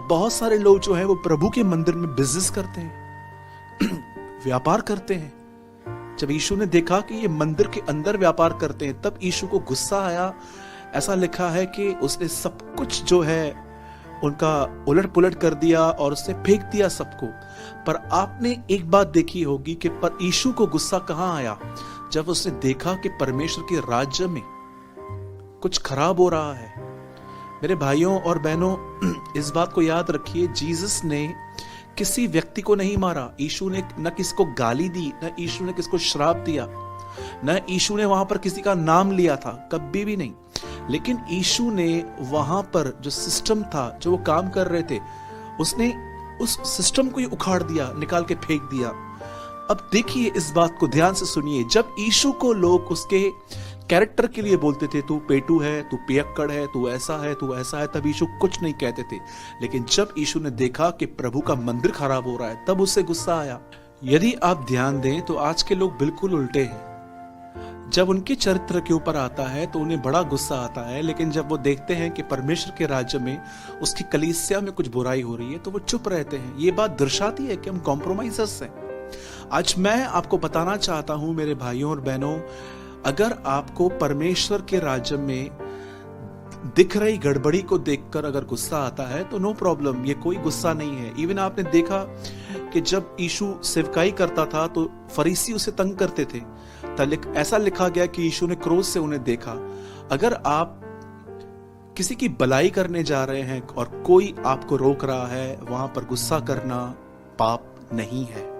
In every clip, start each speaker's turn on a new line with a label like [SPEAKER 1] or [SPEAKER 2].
[SPEAKER 1] बहुत सारे लोग जो है वो प्रभु के मंदिर में बिजनेस करते हैं, व्यापार करते हैं। जब यीशु ने देखा कि ये मंदिर के अंदर व्यापार करते हैं, तब यीशु को गुस्सा आया। ऐसा लिखा है कि उसने सब कुछ जो है उनका उलट पुलट कर दिया और उसने फेंक दिया सबको। पर आपने एक बात देखी होगी कि पर यीशु को गुस्सा कहां आया? जब उसने देखा कि परमेश्वर के राज्य में कुछ खराब हो रहा है। मेरे भाइयों और बहनों, इस बात को याद रखिए, जीसस ने किसी व्यक्ति को नहीं मारा। यीशु ने न किसी को गाली दी, न यीशु ने किसको श्राप दिया, न यीशु ने वहां पर किसी का नाम लिया था, कभी भी नहीं। लेकिन यीशु ने वहां पर जो सिस्टम था, जो वो काम कर रहे थे, उसने उस सिस्टम को ही उखाड़ दिया, निकाल के फेंक दिया। अब देखिए, इस बात को ध्यान से सुनिए। जब यीशु को लोग उसके कैरेक्टर के लिए बोलते थे, तू पेटू है, तू पियक्कड़ है, तू ऐसा है, तू ऐसा है, तब यीशु कुछ नहीं कहते थे। लेकिन जब यीशु ने देखा कि प्रभु का मंदिर खराब हो रहा है, तब उससे गुस्सा आया। यदि आप ध्यान दें तो आज के लोग बिल्कुल उल्टे हैं। जब उनके चरित्र के ऊपर आता है तो उन्हें बड़ा गुस्सा आता है, लेकिन जब वो देखते हैं कि परमेश्वर के राज्य में, उसकी कलीसिया में कुछ बुराई हो रही है, तो वो चुप रहते हैं। ये बात दर्शाती है कि हम कॉम्प्रोमाइजर्स हैं। आज मैं आपको बताना चाहता हूं मेरे भाइयों और बहनों, अगर आपको परमेश्वर के राज्य में दिख रही गड़बड़ी को देखकर अगर गुस्सा आता है तो नो प्रॉब्लम, ये कोई गुस्सा नहीं है। इवन आपने देखा कि जब यीशु सेवकाई करता था तो फरीसी उसे तंग करते थे। ऐसा लिखा गया कि यीशु ने क्रोध से उन्हें देखा। अगर आप किसी की भलाई करने जा रहे हैं और कोई आपको रोक रहा है, वहां पर गुस्सा करना पाप नहीं है।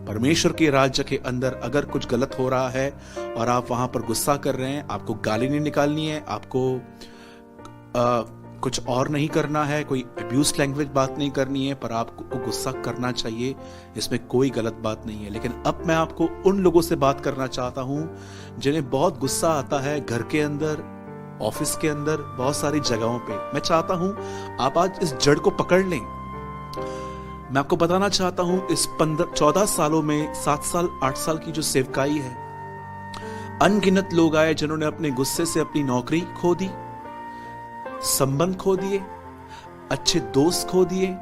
[SPEAKER 1] परमेश्वर के राज्य के अंदर अगर कुछ गलत हो रहा है और आप वहां पर गुस्सा कर रहे हैं, आपको गाली नहीं निकालनी है, आपको कुछ और नहीं करना है, कोई अब्यूज लैंग्वेज बात नहीं करनी है, पर आपको गुस्सा करना चाहिए, इसमें कोई गलत बात नहीं है। लेकिन अब मैं आपको उन लोगों से बात करना चाहता हूं जिन्हें बहुत गुस्सा आता है, घर के अंदर, ऑफिस के अंदर, बहुत सारी जगहों पे। मैं चाहता हूं आप आज इस जड़ को पकड़ लें। मैं आपको बताना चाहता हूं, इस 14 सालों में 7 साल 8 साल की जो सेवकाई है, अनगिनत लोग आए जिन्होंने अपने गुस्से से अपनी नौकरी खो दी, संबंध खो दिए, अच्छे दोस्त खो दिए,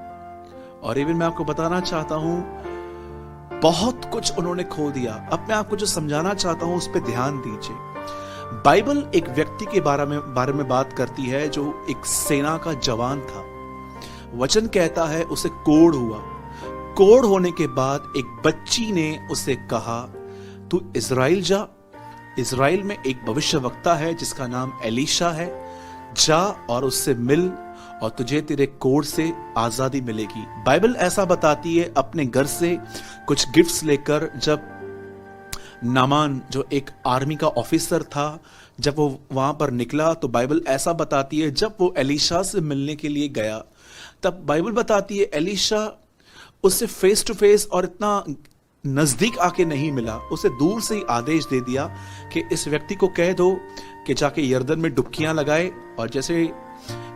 [SPEAKER 1] और इवन मैं आपको बताना चाहता हूं बहुत कुछ उन्होंने खो दिया। अब मैं आपको जो समझाना चाहता हूं उस पर ध्यान दीजिए। बाइबल एक व्यक्ति के बारे में बात करती है जो एक सेना का जवान था। वचन कहता है उसे कोढ़ हुआ। कोढ़ होने के बाद एक बच्ची ने उसे कहा, तू इज़राइल जा, इज़राइल में एक भविष्यवक्ता है जिसका नाम एलीशा है, जा और उससे मिल और तुझे तेरे कोढ़ से आजादी मिलेगी। बाइबल ऐसा बताती है। अपने घर से कुछ गिफ्ट्स लेकर जब नामान, जो एक आर्मी का ऑफिसर था, जब वो वहां पर निकला, तो बाइबल ऐसा बताती है जब वो एलीशा से मिलने के लिए गया, तब बाइबल बताती है एलीशा उससे फेस टू फेस और इतना नजदीक आके नहीं मिला, उसे दूर से ही आदेश दे दिया कि इस व्यक्ति को कह दो कि जाके यर्दन में डुबकियां लगाए, और जैसे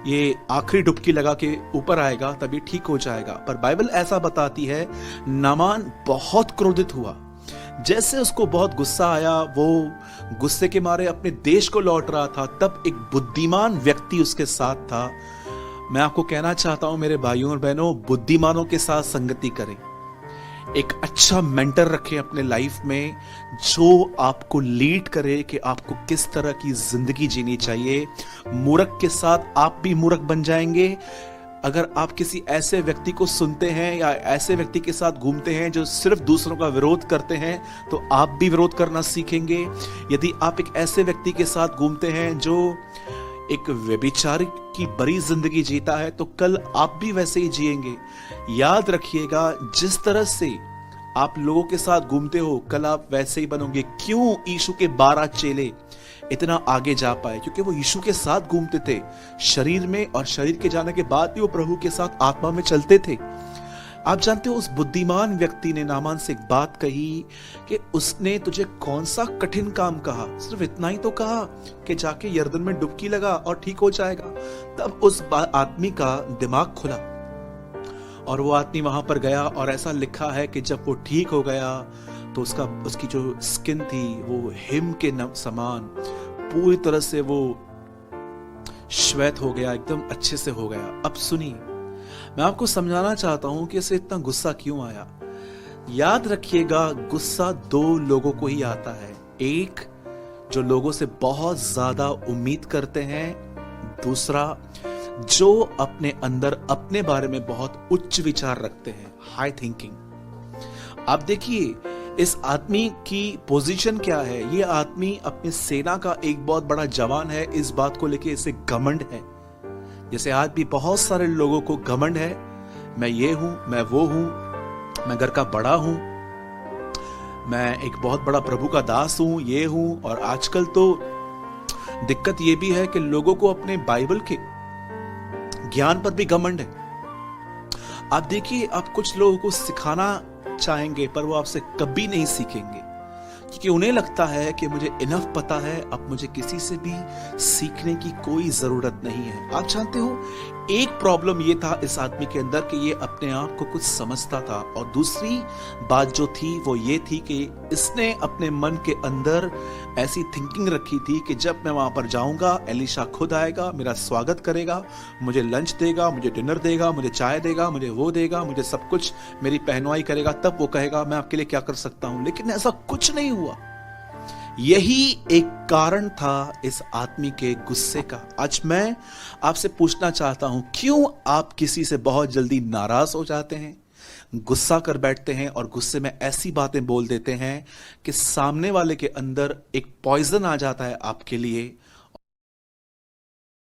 [SPEAKER 1] ये आखिरी डुबकी लगा के ऊपर आएगा तभी ठीक हो जाएगा। पर बाइबल ऐसा बताती है नामान बहुत क्रोधित हुआ। जैसे उसको बहुत गुस्सा आया, वो गुस्से के मारे अपने देश को लौट रहा था, तब एक बुद्धिमान व्यक्ति उसके साथ था। मैं आपको कहना चाहता हूं मेरे भाइयों और बहनों, बुद्धिमानों के साथ संगति करें। एक अच्छा मेंटर रखें अपने लाइफ में जो आपको लीड करे कि आपको किस तरह की जिंदगी जीनी चाहिए। मूर्ख के साथ आप भी मूर्ख बन जाएंगे। अगर आप किसी ऐसे व्यक्ति को सुनते हैं या ऐसे व्यक्ति के साथ घूमते हैं जो सिर्फ दूसरों का विरोध करते हैं, तो आप भी विरोध करना सीखेंगे। यदि आप एक ऐसे व्यक्ति के साथ घूमते हैं जो एक व्यभिचारी की बड़ी जिंदगी जीता है, तो कल आप भी वैसे ही जिएंगे। याद रखिएगा, जिस तरह से आप लोगों के साथ घूमते हो, कल आप वैसे ही बनोगे। क्यों यीशु के 12 चेले इतना आगे जा पाए? क्योंकि वो यीशु के साथ घूमते थे शरीर में, और शरीर के जाने के बाद भी वो प्रभु के साथ आत्मा में चलते थे। आप जानते हो, उस बुद्धिमान व्यक्ति ने नामान से एक बात कही कि उसने तुझे कौन सा कठिन काम कहा, सिर्फ इतना ही तो कहा कि जाके यर्दन में डुबकी लगा और ठीक हो जाएगा। तब उस आदमी का दिमाग खुला और वो आदमी वहां पर गया, और ऐसा लिखा है कि जब वो ठीक हो गया तो उसकी जो स्किन थी वो हिम के समान पूरी तरह से वो श्वेत हो गया, एकदम अच्छे से हो गया। अब सुनिए, मैं आपको समझाना चाहता हूं कि इसे इतना गुस्सा क्यों आया। याद रखिएगा, गुस्सा दो लोगों को ही आता है। एक, जो लोगों से बहुत ज्यादा उम्मीद करते हैं। दूसरा, जो अपने अंदर अपने बारे में बहुत उच्च विचार रखते हैं, हाई थिंकिंग। आप देखिए, इस आदमी की पोजीशन क्या है। ये आदमी अपनी सेना का एक बहुत बड़ा जवान है। इस बात को लेके इसे घमंड है। जैसे आज भी बहुत सारे लोगों को घमंड है, मैं ये हूं, मैं वो हूं, मैं घर का बड़ा हूं, मैं एक बहुत बड़ा प्रभु का दास हूं, ये हूं। और आजकल तो दिक्कत ये भी है कि लोगों को अपने बाइबल के ज्ञान पर भी घमंड है। आप देखिए, आप कुछ लोगों को सिखाना चाहेंगे पर वो आपसे कभी नहीं सीखेंगे, क्योंकि उन्हें लगता है कि मुझे इनफ पता है, अब मुझे किसी से भी सीखने की कोई जरूरत नहीं है। आप जानते हो, एक प्रॉब्लम ये था इस आदमी के अंदर कि ये अपने आप को कुछ समझता था, और दूसरी बात जो थी वो ये थी कि इसने अपने मन के अंदर ऐसी थिंकिंग रखी थी कि जब मैं वहां पर जाऊंगा, एलीशा खुद आएगा, मेरा स्वागत करेगा, मुझे लंच देगा, मुझे डिनर देगा, मुझे चाय देगा, मुझे वो देगा, मुझे सब कुछ, मेरी पहनवाई करेगा, तब वो कहेगा मैं आपके लिए क्या कर सकता हूं। लेकिन ऐसा कुछ नहीं हुआ। यही एक कारण था इस आदमी के गुस्से का। आज मैं आपसे पूछना चाहता हूं, क्यों आप किसी से बहुत जल्दी नाराज हो जाते हैं, गुस्सा कर बैठते हैं और गुस्से में ऐसी बातें बोल देते हैं कि सामने वाले के अंदर एक पॉइजन आ जाता है आपके लिए,